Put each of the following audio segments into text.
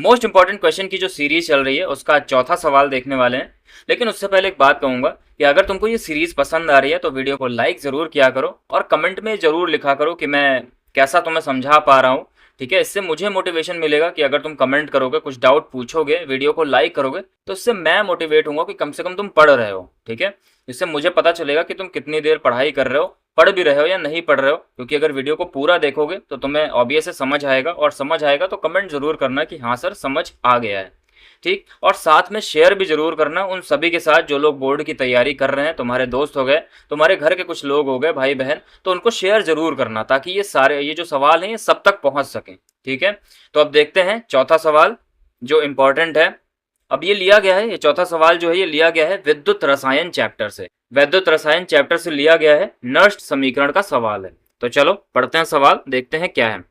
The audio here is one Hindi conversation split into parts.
मोस्ट इंपॉर्टेंट क्वेश्चन की जो सीरीज चल रही है उसका चौथा सवाल देखने वाले हैं। लेकिन उससे पहले एक बात कहूंगा कि अगर तुमको ये सीरीज पसंद आ रही है तो वीडियो को लाइक जरूर किया करो और कमेंट में जरूर लिखा करो कि मैं कैसा तुम्हें समझा पा रहा हूँ। ठीक है, इससे मुझे मोटिवेशन मिलेगा कि अगर तुम कमेंट करोगे, कुछ डाउट पूछोगे, वीडियो को लाइक करोगे, तो इससे मैं मोटिवेट हूँगा कि कम से कम तुम पढ़ रहे हो। ठीक है, इससे मुझे पता चलेगा कि तुम कितनी देर पढ़ाई कर रहे हो, पढ़ भी रहे हो या नहीं पढ़ रहे हो। क्योंकि अगर वीडियो को पूरा देखोगे तो तुम्हें ऑब्वियस से समझ आएगा, और समझ आएगा तो कमेंट जरूर करना कि हाँ सर समझ आ गया है। ठीक, और साथ में शेयर भी जरूर करना उन सभी के साथ जो लोग बोर्ड की तैयारी कर रहे हैं। तुम्हारे दोस्त हो गए, तुम्हारे घर के कुछ लोग हो गए, भाई बहन, तो उनको शेयर जरूर करना ताकि ये जो सवाल हैं ये सब तक पहुंच सकें। ठीक है, तो अब देखते हैं चौथा सवाल जो इम्पोर्टेंट है। अब ये लिया गया है, ये चौथा सवाल जो है ये लिया गया है विद्युत रसायन चैप्टर से। वैद्युत रसायन चैप्टर से लिया गया है, नर्स्ट समीकरण का सवाल है। तो चलो पढ़ते हैं सवाल, देखते हैं क्या है।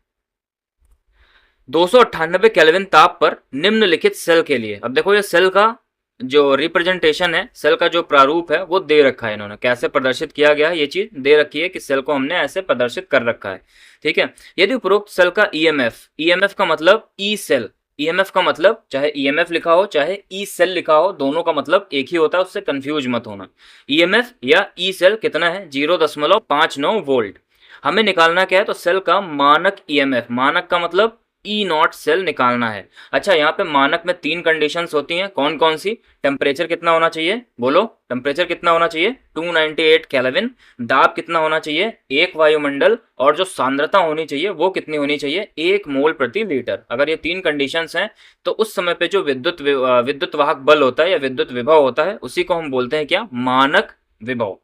298 केल्विन ताप पर निम्नलिखित सेल के लिए, अब देखो ये सेल का जो रिप्रेजेंटेशन है, सेल का जो प्रारूप है वो दे रखा है, इन्होंने कैसे प्रदर्शित किया गया है ये चीज दे रखी है कि सेल को हमने ऐसे प्रदर्शित कर रखा है। ठीक है, यदि उपरोक्त सेल का ईएमएफ, ईएमएफ का मतलब ई सेल, ईएमएफ का मतलब चाहे ईएमएफ लिखा हो चाहे ई सेल लिखा हो, दोनों का मतलब एक ही होता है, उससे कंफ्यूज मत होना। ईएमएफ या ई सेल कितना है? 0.59 वोल्ट। हमें निकालना क्या है? तो सेल का मानक ईएमएफ, मानक का मतलब ई नॉट सेल निकालना है। अच्छा, यहाँ पे मानक में 3 कंडीशंस होती हैं, कौन कौन सी? टेम्परेचर कितना होना चाहिए? बोलो, टेम्परेचर कितना होना चाहिए? 298 केल्विन। दाब कितना होना चाहिए? 1 वायुमंडल। और जो सांद्रता होनी चाहिए वो कितनी होनी चाहिए? 1 मोल प्रति लीटर। अगर ये 3 कंडीशंस हैं तो उस समय पे जो विद्युत वाहक बल होता है या विद्युत विभव होता है उसी को हम बोलते हैं क्या? मानक विभव।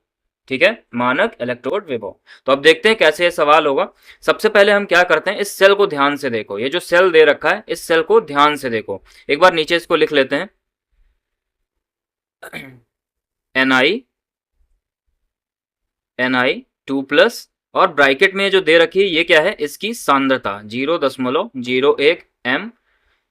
ठीक है, मानक इलेक्ट्रोड विभव। तो अब देखते हैं कैसे ये सवाल होगा। सबसे पहले हम क्या करते हैं, इस सेल को ध्यान से देखो, ये जो सेल दे रखा है इस सेल को ध्यान से देखो। एक बार नीचे इसको लिख लेते हैं, Ni2+, और ब्रैकेट में जो दे रखी है ये क्या है? इसकी सांद्रता 0.01 m।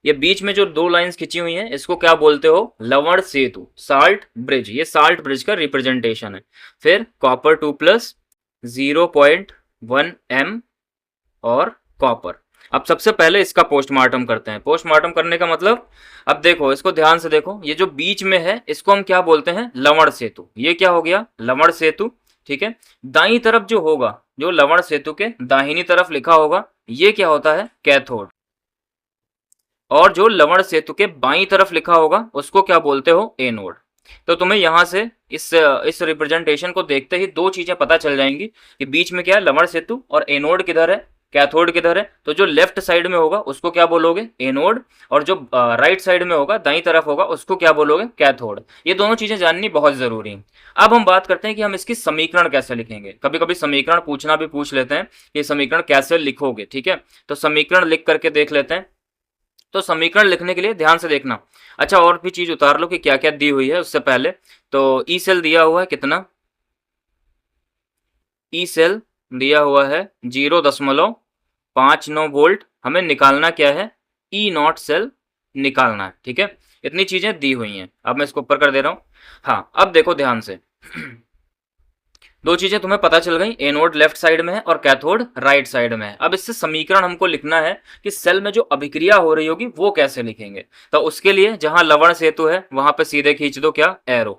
ये बीच में जो 2 लाइंस खिंची हुई हैं इसको क्या बोलते हो? लवण सेतु, साल्ट ब्रिज। ये साल्ट ब्रिज का रिप्रेजेंटेशन है। फिर कॉपर 2+, 0.1 m और कॉपर। अब सबसे पहले इसका पोस्टमार्टम करते हैं। पोस्टमार्टम करने का मतलब, अब देखो इसको ध्यान से देखो, ये जो बीच में है इसको हम क्या बोलते हैं? लवण सेतु। ये क्या हो गया? लवण सेतु। ठीक है, दाईं तरफ जो होगा, जो लवण सेतु के दाहिनी तरफ लिखा होगा, ये क्या होता है? कैथोड। और जो लवण सेतु के बाईं तरफ लिखा होगा उसको क्या बोलते हो? एनोड। तो तुम्हें यहां से इस रिप्रेजेंटेशन को देखते ही 2 चीजें पता चल जाएंगी कि बीच में क्या है? लवण सेतु, और एनोड किधर है? कैथोड किधर है? तो जो लेफ्ट साइड में होगा उसको क्या बोलोगे? एनोड। और जो राइट साइड में होगा, दाईं तरफ होगा, उसको क्या बोलोगे? कैथोड। ये दोनों चीजें जाननी बहुत जरूरी है। अब हम बात करते हैं कि हम इसकी समीकरण कैसे लिखेंगे। कभी कभी समीकरण पूछना भी पूछ लेते हैं कि समीकरण कैसे लिखोगे। ठीक है, तो समीकरण लिख करके देख लेते हैं। तो समीकरण लिखने के लिए ध्यान से देखना। अच्छा, और भी चीज उतार लो कि क्या क्या दी हुई है उससे पहले। तो ई सेल दिया हुआ है कितना? ई सेल दिया हुआ है 0.59 वोल्ट। हमें निकालना क्या है? ई नॉट सेल निकालना है। ठीक है, इतनी चीजें दी हुई हैं। अब मैं इसको ऊपर कर दे रहा हूं। हाँ, अब देखो ध्यान से, 2 चीजें तुम्हें पता चल गई, एनोड लेफ्ट साइड में है और कैथोड राइट साइड में है। अब इससे समीकरण हमको लिखना है कि सेल में जो अभिक्रिया हो रही होगी वो कैसे लिखेंगे। तो उसके लिए जहां लवण सेतु है वहां पे सीधे खींच दो क्या? एरो।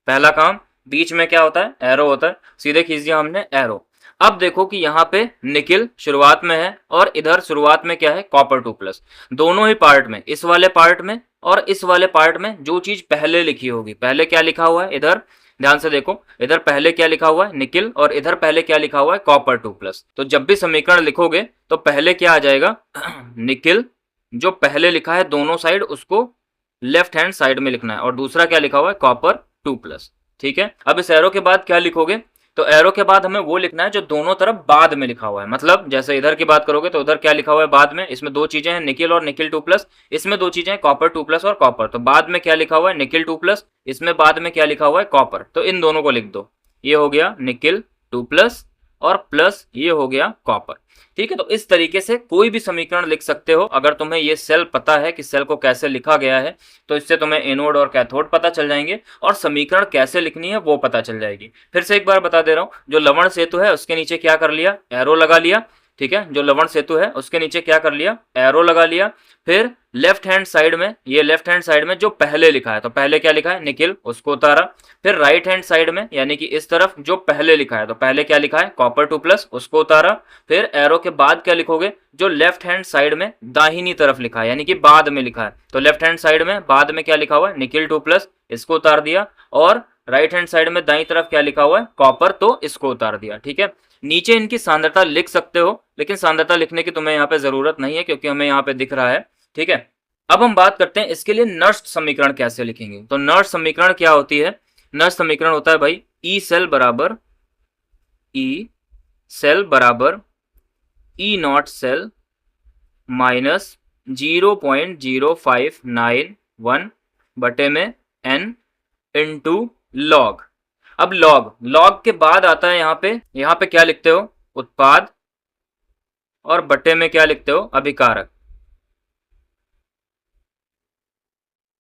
पहला काम, बीच में क्या होता है? एरो होता है, सीधे खींच दिया हमने एरो। अब देखो कि यहाँ पे निकिल शुरुआत में है और इधर शुरुआत में क्या है? कॉपर 2+। दोनों ही पार्ट में, इस वाले पार्ट में और इस वाले पार्ट में, जो चीज पहले लिखी होगी, पहले क्या लिखा हुआ है? इधर ध्यान से देखो, इधर पहले क्या लिखा हुआ है? निकिल, और इधर पहले क्या लिखा हुआ है? कॉपर 2+। तो जब भी समीकरण लिखोगे तो पहले क्या आ जाएगा? निकिल, जो पहले लिखा है दोनों साइड उसको लेफ्ट हैंड साइड में लिखना है, और दूसरा क्या लिखा हुआ है? कॉपर 2+। ठीक है, अब इस एरो के बाद क्या लिखोगे? तो एरो के बाद हमें वो लिखना है जो दोनों तरफ बाद में लिखा हुआ है। मतलब जैसे इधर की बात करोगे तो उधर क्या लिखा हुआ है बाद में? इसमें 2 चीजें हैं, निकिल और निकिल 2+। इसमें 2 चीजें हैं, कॉपर 2+ और कॉपर। तो बाद में क्या लिखा हुआ है? निकिल 2+। इसमें बाद में क्या लिखा हुआ है? कॉपर। तो इन दोनों को लिख दो, ये हो गया निकिल 2+, और प्लस ये हो गया कॉपर। ठीक है, तो इस तरीके से कोई भी समीकरण लिख सकते हो। अगर तुम्हें ये सेल पता है कि सेल को कैसे लिखा गया है तो इससे तुम्हें एनोड और कैथोड पता चल जाएंगे, और समीकरण कैसे लिखनी है वो पता चल जाएगी। फिर से एक बार बता दे रहा हूं, जो लवण सेतु है उसके नीचे क्या कर लिया? एरो लगा लिया। ठीक है, जो लवण सेतु है उसके नीचे क्या कर लिया, एरो लगा लिया। फिर लेफ्ट हैंड साइड में, ये लेफ्ट हैंड साइड में जो पहले लिखा है, तो पहले क्या लिखा है, निकिल, उसको उतारा। फिर राइट हैंड साइड में यानी कि इस तरफ जो पहले लिखा है, तो पहले क्या लिखा है, कॉपर 2+, उसको उतारा। फिर एरो के बाद क्या लिखोगे, जो लेफ्ट हैंड साइड में दाहिनी तरफ लिखा है यानी कि बाद में लिखा है, तो लेफ्ट हैंड साइड में बाद में क्या लिखा हुआ है, निकिल 2+, इसको उतार दिया। और राइट हैंड साइड में दाई तरफ क्या लिखा हुआ है, कॉपर, तो इसको उतार दिया। ठीक है, नीचे इनकी सांद्रता लिख सकते हो, लेकिन सांद्रता लिखने की तुम्हें यहाँ पे जरूरत नहीं है क्योंकि हमें यहाँ पे दिख रहा है। ठीक है, अब हम बात करते हैं इसके लिए नर्स्ट समीकरण कैसे लिखेंगे। तो नर्स्ट समीकरण क्या होती है, नर्स्ट समीकरण होता है भाई ई सेल बराबर ई नॉट सेल माइनस 0.0591 बटे में n इंटू लॉग। अब लॉग के बाद आता है यहाँ पे क्या लिखते हो, उत्पाद, और बटे में क्या लिखते हो, अभिकारक।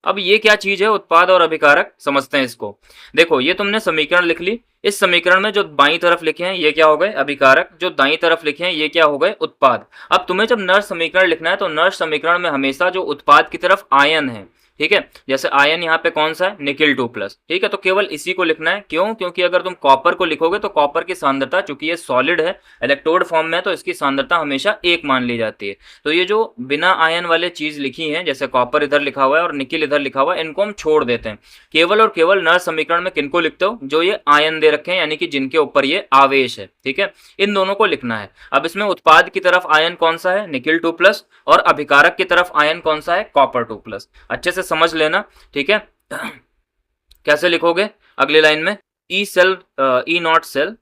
अब ये क्या चीज है, उत्पाद और अभिकारक, समझते हैं इसको। देखो ये तुमने समीकरण लिख ली, इस समीकरण में जो बाईं तरफ लिखे हैं ये क्या हो गए, अभिकारक, जो दाईं तरफ लिखे हैं ये क्या हो गए, उत्पाद। अब तुम्हें जब नर्स समीकरण लिखना है तो नर्स समीकरण में हमेशा जो उत्पाद की तरफ आयन है, ठीक है, जैसे आयन यहाँ पे कौन सा है, निकिल 2+, ठीक है, तो केवल इसी को लिखना है। क्यों, क्योंकि अगर तुम कॉपर को लिखोगे तो कॉपर की सांद्रता, चूंकि ये सॉलिड है, इलेक्ट्रोड फॉर्म में है, तो इसकी सांद्रता हमेशा 1 मान ली जाती है। तो ये जो बिना आयन वाले चीज लिखी है, जैसे कॉपर इधर लिखा हुआ है और निकिल इधर लिखा हुआ है, इनको हम छोड़ देते हैं। केवल और केवल नर्स समीकरण में किनको लिखते हो, जो ये आयन दे रखे हैं यानी कि जिनके ऊपर ये आवेश है। ठीक है, इन दोनों को लिखना है। अब इसमें उत्पाद की तरफ आयन कौन सा है, निकिल 2+, और अभिकारक की तरफ आयन कौन सा है, कॉपर 2+। अच्छे से समझ लेना। ठीक है, कैसे लिखोगे, अगली लाइन में ई नॉट सेल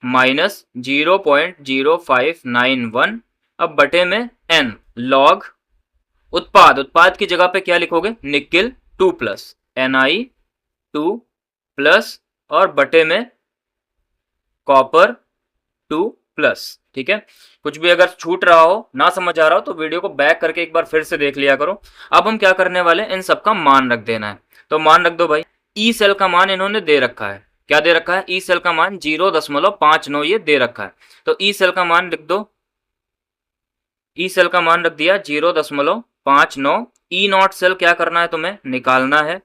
माइनस 0.0591 अब बटे में n लॉग उत्पाद की जगह पे क्या लिखोगे, निकिल 2+, Ni2+, और बटे में कॉपर 2+। ठीक है, कुछ भी अगर छूट रहा हो, ना समझ आ रहा हो, तो वीडियो को बैक करके एक बार फिर से देख लिया करो। अब हम क्या करने वाले, इन सब का मान रख देना है। तो मान रख दो भाई, ई सेल का मान इन्होंने दे रखा है, क्या दे रखा है, ई सेल का मान 0.59 ये दे रखा है। तो ई सेल का मान लिख दो, ई सेल का मान रख दिया 0.59। ई नॉट सेल क्या करना है, तुम्हें निकालना है,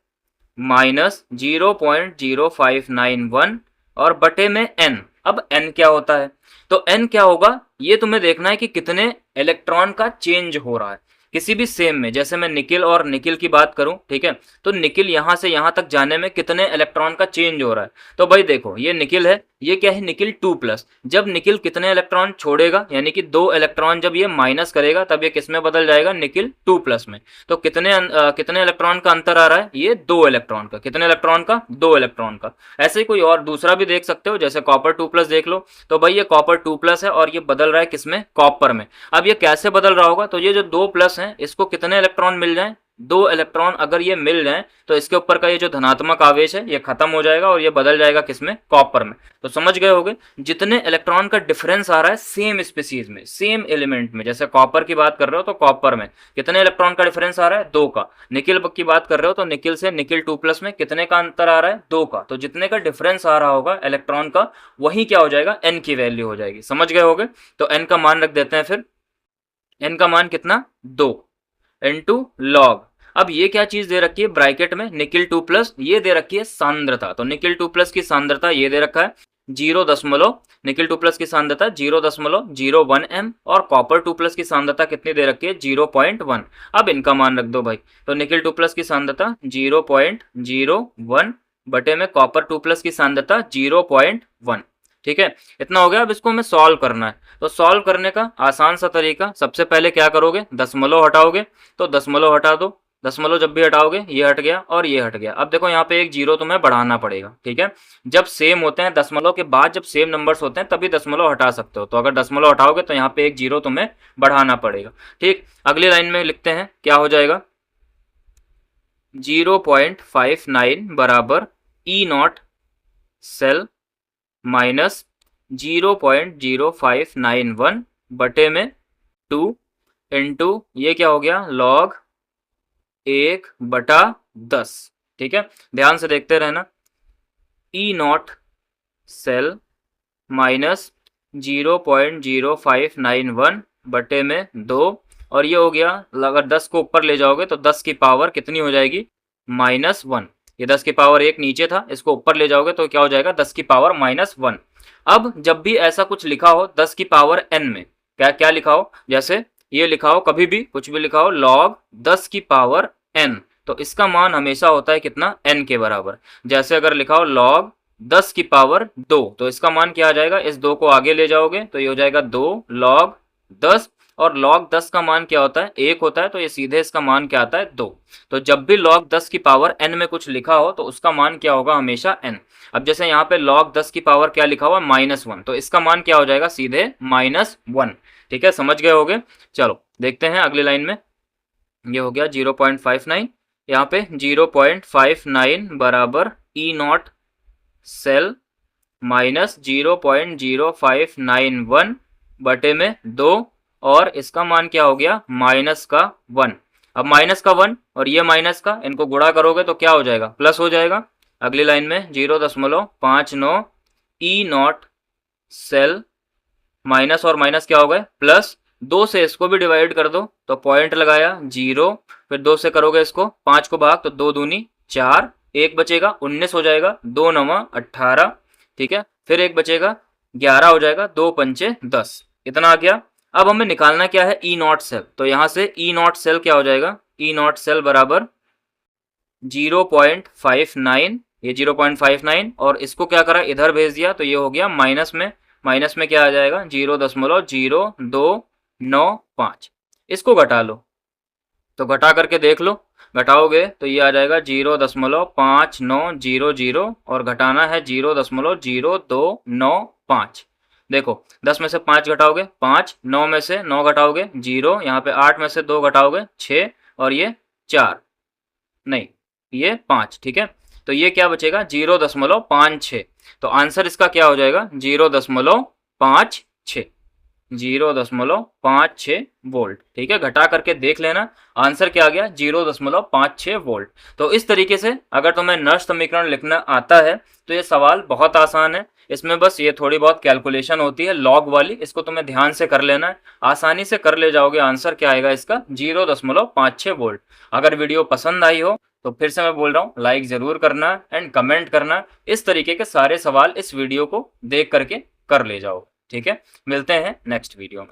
माइनस 0.0591 और बटे में n। अब n क्या होता है, तो n क्या होगा, ये तुम्हें देखना है कि कितने इलेक्ट्रॉन का चेंज हो रहा है किसी भी सेम में। जैसे मैं निकिल और निकिल की बात करूं, ठीक है, तो निकिल यहां से यहां तक जाने में कितने इलेक्ट्रॉन का चेंज हो रहा है। तो भाई देखो ये निकिल है, ये क्या है, निकिल 2+। जब निकिल कितने इलेक्ट्रॉन छोड़ेगा, यानी कि 2 इलेक्ट्रॉन जब ये माइनस करेगा, तब ये किस में बदल जाएगा, निकिल 2+ में। तो कितने इलेक्ट्रॉन का अंतर आ रहा है, ये 2 इलेक्ट्रॉन का। कितने इलेक्ट्रॉन का, 2 इलेक्ट्रॉन का। ऐसे ही कोई और दूसरा भी देख सकते हो, जैसे कॉपर 2+ देख लो, तो भाई ये कॉपर 2+ है और ये बदल रहा है किसमें, कॉपर में। अब ये कैसे बदल रहा होगा, तो ये जो 2+ है, इसको कितने इलेक्ट्रॉन मिल जाए, 2 इलेक्ट्रॉन अगर ये मिल जाए तो इसके ऊपर का ये जो धनात्मक आवेश है ये खत्म हो जाएगा और ये बदल जाएगा किसमें, कॉपर में। तो समझ गए होगे, जितने इलेक्ट्रॉन का डिफरेंस आ रहा है सेम स्पीसीज में, सेम एलिमेंट में, जैसे कॉपर की बात कर रहे हो तो कॉपर में कितने इलेक्ट्रॉन का डिफरेंस आ रहा है, 2 का। निकिल की बात कर रहे हो तो निकिल से निकिल 2+ में कितने का अंतर आ रहा है, 2 का। तो जितने का डिफरेंस आ रहा होगा इलेक्ट्रॉन का, वही क्या हो जाएगा, n की वैल्यू हो जाएगी। समझ गए होगे, तो n का मान रख देते हैं। फिर n का मान कितना, 2 इंटू लॉग। अब ये क्या चीज दे रखी है ब्रैकेट में, निकिल 2+, ये दे रखी है सांद्रता। तो निकिल 2+ की सांद्रता ये दे रखा है 0, निकिल 2+ की सांद्रता 0.01 m, और कॉपर 2+ की सांद्रता कितनी दे रखी है, 0.1। अब इनका मान रख दो भाई, तो निकिल 2+ की सांद्रता 0.01 बटे में कॉपर 2+ की सांद्रता 0.1। ठीक है, इतना हो गया। अब इसको हमें सॉल्व करना है। तो सॉल्व करने का आसान सा तरीका, सबसे पहले क्या करोगे, दशमलव हटाओगे, तो दशमलव हटा दो। दशमलव जब भी हटाओगे ये हट गया और ये हट गया। अब देखो यहाँ पे एक 0 तुम्हें बढ़ाना पड़ेगा। ठीक है, जब सेम होते हैं दशमलव के बाद, जब सेम नंबर्स होते हैं तभी दशमलव हटा सकते हो। तो अगर दशमलव हटाओगे तो यहाँ पे एक 0 तुम्हें बढ़ाना पड़ेगा। ठीक, अगली लाइन में लिखते हैं, क्या हो जाएगा, 0.59 बराबर ई नॉट सेल माइनस 0.0591 बटे में 2 इंटू ये क्या हो गया, लॉग 1/10। ठीक है, ध्यान से देखते रहना। ई नॉट सेल माइनस 0.0591 बटे में 2, और ये हो गया, अगर 10 को ऊपर ले जाओगे तो 10 की पावर कितनी हो जाएगी, -1। ये 10 की पावर 1 नीचे था, इसको ऊपर ले जाओगे तो क्या हो जाएगा, 10 की पावर -1। अब जब भी ऐसा कुछ लिखा हो 10 की पावर n में, क्या क्या लिखा हो, जैसे ये लिखा हो, कभी भी कुछ भी लिखा हो log 10 की पावर n, तो इसका मान हमेशा होता है कितना, n के बराबर। जैसे अगर लिखा हो log 10 की पावर 2, तो इसका मान क्या आ जाएगा, इस 2 को आगे ले जाओगे तो ये हो जाएगा 2 log 10, और log 10 का मान क्या होता है, 1 होता है, तो ये सीधे इसका मान क्या आता है, 2। तो जब भी log 10 की पावर n में कुछ लिखा हो तो उसका मान क्या होगा, हमेशा n। अब जैसे यहाँ पे log 10 की पावर क्या लिखा हुआ, -1, तो इसका मान क्या हो जाएगा, सीधे -1। ठीक है, समझ गए होगे। चलो देखते हैं अगली लाइन में। ये हो गया 0.59, यहाँ पे 0.59 बराबर E0 सेल माइनस 0.0591 बटे में 2, और इसका मान क्या हो गया, -1। अब -1 और ये माइनस का, इनको गुणा करोगे तो क्या हो जाएगा, प्लस हो जाएगा। अगली लाइन में 0.59 E0 सेल माइनस और माइनस क्या हो गए, प्लस। 2 से इसको भी डिवाइड कर दो तो पॉइंट लगाया 0, फिर 2 से करोगे इसको 5 को भाग तो 2 दूनी 4, 1 बचेगा 19 हो जाएगा, 2 9 18, ठीक है, फिर 1 बचेगा 11 हो जाएगा, 2 पंचे 10, इतना आ गया। अब हमें निकालना क्या है, E0 सेल, तो यहां से E0 सेल क्या हो जाएगा, E0 सेल बराबर 0.59, ये 0.59, और इसको क्या करा, इधर भेज दिया तो ये हो गया माइनस में। माइनस में क्या आ जाएगा, 0.0295। इसको घटा लो, तो घटा करके देख लो, घटाओगे तो ये आ जाएगा 0.5900, और घटाना है 0.0295। देखो 10 में से 5 घटाओगे 5, 9 में से 9 घटाओगे 0, यहाँ पे 8 में से 2 घटाओगे 6, और ये 4 नहीं, ये 5, ठीक है। तो ये क्या बचेगा, 0.56। तो आंसर इसका क्या हो जाएगा, 0.56, 0.56 वोल्ट। ठीक है, घटा करके देख लेना, आंसर क्या आ गया, 0.56 वोल्ट। तो इस तरीके से अगर तुम्हें नष्ट समीकरण लिखना आता है तो ये सवाल बहुत आसान है। इसमें बस ये थोड़ी बहुत कैलकुलेशन होती है लॉग वाली, इसको तुम्हें ध्यान से कर लेना है, आसानी से कर ले जाओगे। आंसर क्या आएगा इसका, 0.56 वोल्ट। अगर वीडियो पसंद आई हो तो फिर से मैं बोल रहा हूँ, लाइक जरूर करना एंड कमेंट करना। इस तरीके के सारे सवाल इस वीडियो को देख करके कर ले जाओ। ठीक है, मिलते हैं नेक्स्ट वीडियो में।